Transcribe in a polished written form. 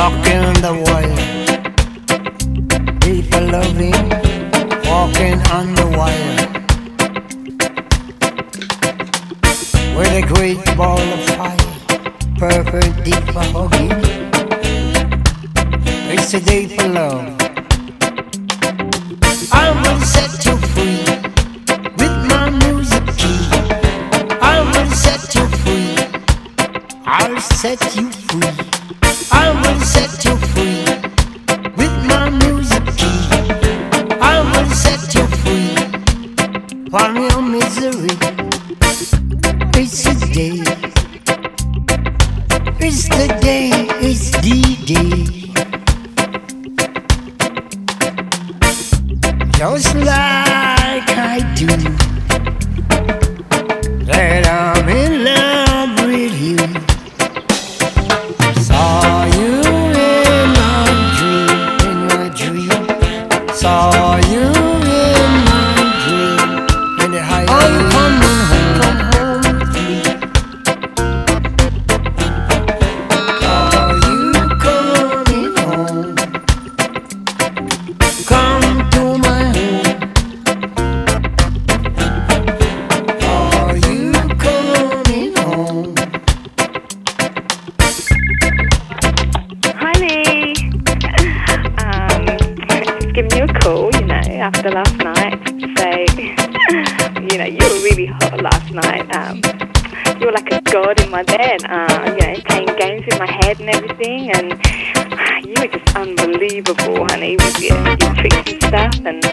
Walking on the wire, people loving, walking on the wire. With a great ball of fire, perfect deep for hugging. It's a day for love. I will set you free with my music key. I will set you free. I'll set you free. I will set you free with my music key. I will set you free from your misery. It's the day. It's the day. It's the day. Just like I do, that I'm in love with you. Saw you in my dream, saw you in my dream, in the high. I'm coming home, come home with me. Are you coming home? Come to my home. Are you coming home? Giving you a call, after last night to say, you were really hot last night. You were like a god in my bed, playing games in my head and everything, and you were just unbelievable, honey, with your tricks and stuff. And